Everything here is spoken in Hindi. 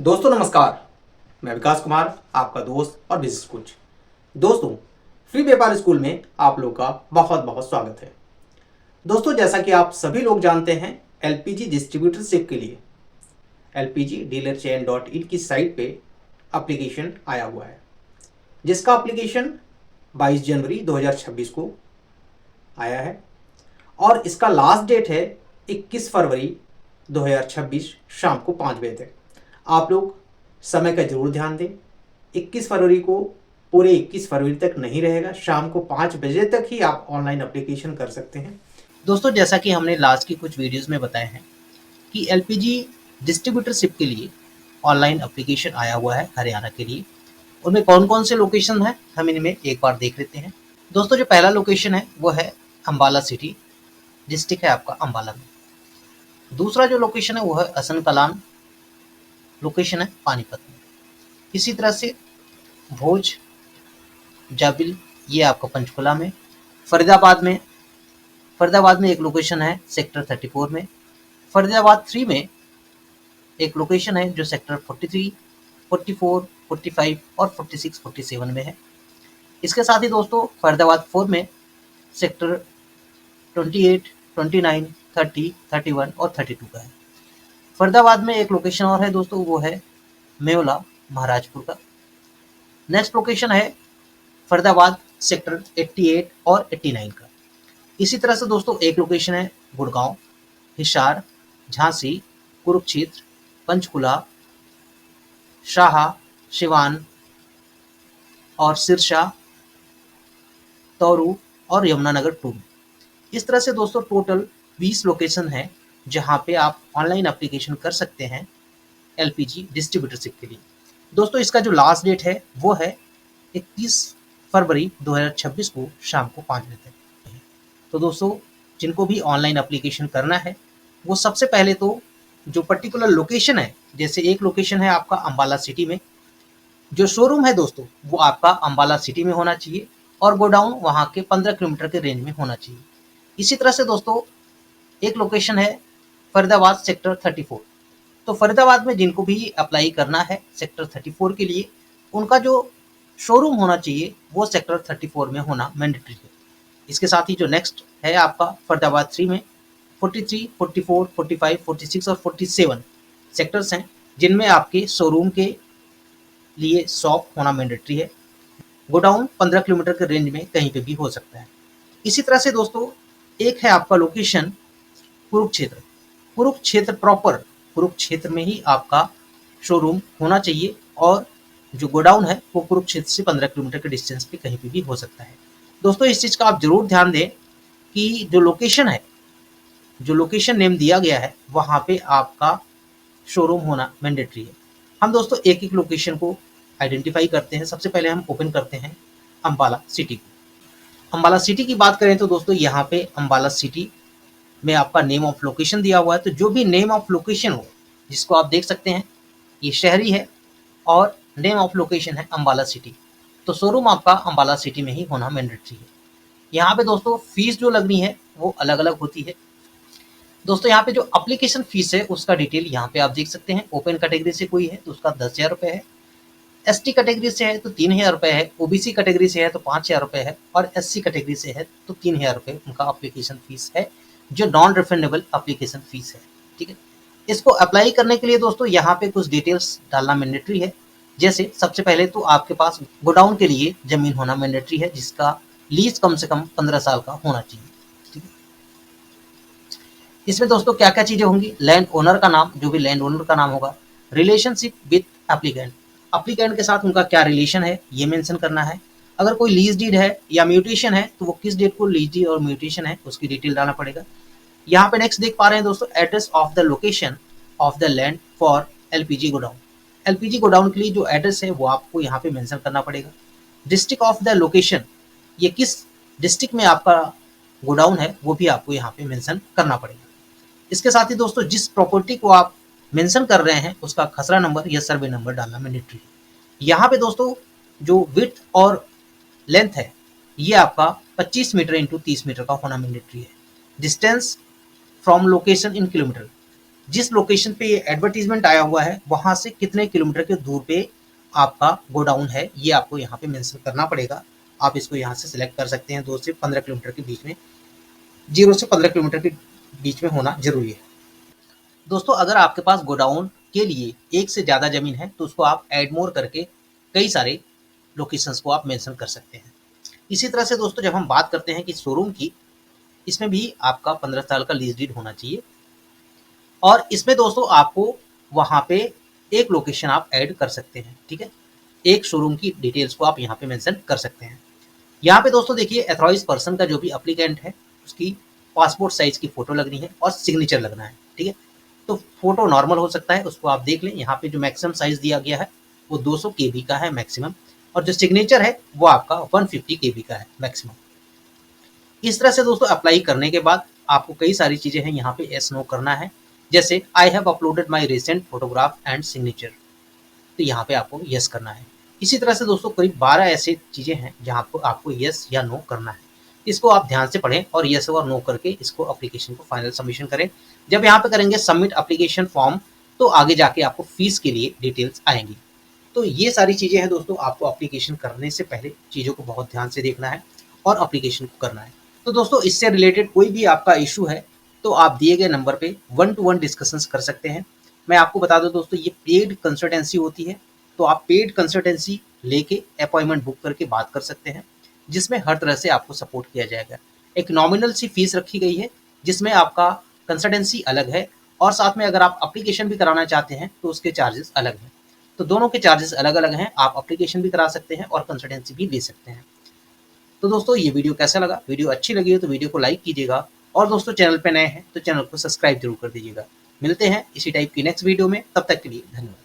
दोस्तों नमस्कार। मैं विकास कुमार, आपका दोस्त और बिजनेस कोच। दोस्तों, फ्री व्यापार स्कूल में आप लोग का बहुत बहुत स्वागत है। दोस्तों, जैसा कि आप सभी लोग जानते हैं, एलपीजी डिस्ट्रीब्यूटरशिप के लिए एलपीजी डीलर चेन .in की साइट पे एप्लीकेशन आया हुआ है, जिसका एप्लीकेशन 22 जनवरी 2026 को आया है और इसका लास्ट डेट है 21 फरवरी 2026 शाम को 5 बजे तक। आप लोग समय का जरूर ध्यान दें। 21 फरवरी को पूरे 21 फरवरी तक नहीं रहेगा, शाम को 5 बजे तक ही आप ऑनलाइन एप्लीकेशन कर सकते हैं। दोस्तों, जैसा कि हमने लास्ट की कुछ वीडियोस में बताया है कि एलपीजी डिस्ट्रीब्यूटरशिप के लिए ऑनलाइन एप्लीकेशन आया हुआ है हरियाणा के लिए। उनमें कौन कौन से लोकेशन हैं हम इनमें एक बार देख लेते हैं। दोस्तों, जो पहला लोकेशन है वो है अम्बाला सिटी, डिस्ट्रिक्ट है आपका अम्बाला में। दूसरा जो लोकेशन है वो है असन कलान, लोकेशन है पानीपत में। इसी तरह से भोज जाबिल, ये आपका पंचकुला में। फरीदाबाद में एक लोकेशन है सेक्टर 34 में। फरीदाबाद 3 में एक लोकेशन है जो सेक्टर 43, 44, 45 और 46, 47 में है। इसके साथ ही दोस्तों फरीदाबाद 4 में सेक्टर 28, 29, 30, 31 और 32 का है। फरीदाबाद में एक लोकेशन और है दोस्तों, वो है मेवला, महाराजपुर का। नेक्स्ट लोकेशन है फरीदाबाद सेक्टर 88 और 89 का। इसी तरह से दोस्तों एक लोकेशन है गुड़गांव, हिसार, झांसी, कुरुक्षेत्र, पंचकुला, शाह, सिवान और सिरसा, तौरू और यमुनानगर 2 में। इस तरह से दोस्तों टोटल 20 लोकेशन है जहां पे आप ऑनलाइन एप्लीकेशन कर सकते हैं एलपीजी डिस्ट्रीब्यूटरशिप के लिए। दोस्तों, इसका जो लास्ट डेट है वो है 21 फरवरी 2026 को शाम को 5 बजे तक। तो दोस्तों, जिनको भी ऑनलाइन एप्लीकेशन करना है वो सबसे पहले तो जो पर्टिकुलर लोकेशन है, जैसे एक लोकेशन है आपका अम्बाला सिटी में, जो शोरूम है दोस्तों वो आपका अम्बाला सिटी में होना चाहिए और गोडाउन वहाँ के 15 किलोमीटर के रेंज में होना चाहिए। इसी तरह से दोस्तों एक लोकेशन है फरीदाबाद सेक्टर 34। तो फरीदाबाद में जिनको भी अप्लाई करना है सेक्टर 34 के लिए, उनका जो शोरूम होना चाहिए वो सेक्टर 34 में होना मैंडेटरी है। इसके साथ ही जो नेक्स्ट है आपका फरीदाबाद 3 में 43, 44, 45, 46 और 47 सेक्टर्स हैं जिनमें आपके शोरूम के लिए शॉप होना मैंडेटरी है। गोडाउन 15 किलोमीटर के रेंज में कहीं पे भी हो सकता है। इसी तरह से दोस्तों एक है आपका लोकेशन कुरुक्षेत्र। कुरुक्षेत्र प्रॉपर कुरुक्षेत्र में ही आपका शोरूम होना चाहिए और जो गोडाउन है वो कुरुक्षेत्र से 15 किलोमीटर के डिस्टेंस पे कहीं पे भी हो सकता है। दोस्तों, इस चीज़ का आप जरूर ध्यान दें कि जो लोकेशन है, जो लोकेशन नेम दिया गया है वहाँ पे आपका शोरूम होना मैंडेटरी है। हम दोस्तों एक एक लोकेशन को आइडेंटिफाई करते हैं। सबसे पहले हम ओपन करते हैं अम्बाला सिटी को। अम्बाला सिटी की बात करें तो दोस्तों यहाँ पे अम्बाला सिटी में आपका नेम ऑफ लोकेशन दिया हुआ है। तो जो भी नेम ऑफ लोकेशन हो, जिसको आप देख सकते हैं, ये शहरी है और नेम ऑफ लोकेशन है अम्बाला सिटी, तो शोरूम आपका अम्बाला सिटी में ही होना मैंडेटरी है। यहाँ पे दोस्तों फीस जो लगनी है वो अलग अलग होती है। दोस्तों यहाँ पे जो एप्लीकेशन फीस है उसका डिटेल यहाँ पे आप देख सकते हैं। ओपन कैटेगरी से कोई है तो उसका 10,000 रुपये है, एसटी कैटेगरी से है तो 3,000 रुपये है, ओबीसी कैटेगरी से है तो 5,000 रुपये है और एससी कैटेगरी से है तो 3,000 रुपये उनका एप्लीकेशन फीस है, जो नॉन रिफंडेबल एप्लीकेशन फीस है। ठीक है, इसको अप्लाई करने के लिए दोस्तों यहाँ पे कुछ डिटेल्स डालना मैंडेटरी है। जैसे सबसे पहले तो आपके पास गोडाउन के लिए जमीन होना मैंडेटरी है, जिसका लीज कम से कम 15 साल का होना चाहिए। ठीक है, इसमें दोस्तों क्या क्या चीजें होंगी, लैंड ओनर का नाम, जो भी लैंड ओनर का नाम होगा, रिलेशनशिप विद एप्लीकेंट, एप्लीकेंट के साथ उनका क्या रिलेशन है ये मेंशन करना है। अगर कोई लीज डीड है या म्यूटेशन है तो वो किस डेट को लीज डीड और म्यूटेशन है उसकी डिटेल डालना पड़ेगा। यहाँ पे नेक्स्ट देख पा रहे हैं दोस्तों, address of the location of the land for LPG godown. LPG godown के लिए जो एड्रेस है वो आपको यहाँ पे मेंशन करना पड़ेगा। डिस्ट्रिक्ट ऑफ द लोकेशन, ये किस डिस्ट्रिक्ट में आपका गोडाउन है वो भी आपको यहाँ पे मेंशन करना पड़ेगा। इसके साथ ही दोस्तों जिस प्रॉपर्टी को आप मेंशन कर रहे हैं उसका खसरा नंबर या सर्वे नंबर डालना मैंडेटरी है। यहाँ पे दोस्तों जो विड्थ और लेंथ है ये आपका 25 मीटर इंटू 30 मीटर का होना मैंडेटरी है। Distance from location in kilometre, जिस लोकेशन पे ये एडवर्टीजमेंट आया हुआ है वहां से कितने किलोमीटर के दूर पे आपका गोडाउन है, ये आपको यहाँ पे मेंशन करना पड़ेगा। आप इसको यहाँ से सिलेक्ट कर सकते हैं। 2 से 15 किलोमीटर के बीच में, 0 से 15 किलोमीटर के बीच में होना जरूरी है। दोस्तों अगर आपके पास गोडाउन के लिए एक से ज़्यादा ज़मीन है तो उसको आप ऐड मोर करके कई सारे लोकेशंस को आप मेंशन कर सकते हैं। इसी तरह से दोस्तों जब हम बात करते हैं कि शोरूम की, इसमें भी आपका 15 साल का लीज डीड होना चाहिए और इसमें दोस्तों आपको वहाँ पे एक लोकेशन आप ऐड कर सकते हैं। ठीक है, एक शोरूम की डिटेल्स को आप यहाँ पे मेंशन कर सकते हैं। यहाँ पे दोस्तों देखिए एथॉराइज पर्सन का जो भी अप्लीकेंट है उसकी पासपोर्ट साइज की फोटो लगनी है और सिग्नेचर लगना है। ठीक है, तो फोटो नॉर्मल हो सकता है, उसको आप देख लें। यहाँ पे जो मैक्सिमम साइज दिया गया है वो 200 KB का है मैक्सिमम, और जो सिग्नेचर है वो आपका 150 KB का है मैक्सिमम। इस तरह से दोस्तों अप्लाई करने के बाद आपको कई सारी चीजें हैं यहाँ पे यस नो करना है, जैसे I have uploaded my recent photograph and signature, तो यहाँ पे आपको यस करना है। इसी तरह से दोस्तों करीब 12 ऐसी चीजें हैं जहाँ पर आपको यस या नो करना है। इसको आप ध्यान से पढ़ें और यस और नो करके इसको एप्लीकेशन को फाइनल सबमिशन करें। जब यहाँ पे करेंगे सबमिट एप्लीकेशन फॉर्म तो आगे जाके आपको फीस के लिए डिटेल्स आएंगी। तो ये सारी चीजें हैं दोस्तों, आपको एप्लीकेशन करने से पहले चीजों को बहुत ध्यान से देखना है और एप्लीकेशन को करना है। तो दोस्तों इससे रिलेटेड कोई भी आपका इशू है तो आप दिए गए नंबर पे 1-to-1 डिस्कशंस कर सकते हैं। मैं आपको बता दूं दोस्तों ये पेड कंसल्टेंसी होती है, तो आप पेड कंसल्टेंसी लेके अपॉइंटमेंट बुक करके बात कर सकते हैं, जिसमें हर तरह से आपको सपोर्ट किया जाएगा। एक नॉमिनल सी फीस रखी गई है जिसमें आपका कंसल्टेंसी अलग है और साथ में अगर आप एप्लीकेशन भी कराना चाहते हैं तो उसके चार्जेस अलग हैं। तो दोनों के चार्जेस अलग अलग हैं, आप एप्लीकेशन भी करा सकते हैं और कंसल्टेंसी भी ले सकते हैं। तो दोस्तों ये वीडियो कैसा लगा? वीडियो अच्छी लगी हो तो वीडियो को लाइक कीजिएगा और दोस्तों चैनल पे नए हैं तो चैनल को सब्सक्राइब जरूर कर दीजिएगा। मिलते हैं इसी टाइप की नेक्स्ट वीडियो में, तब तक के लिए धन्यवाद।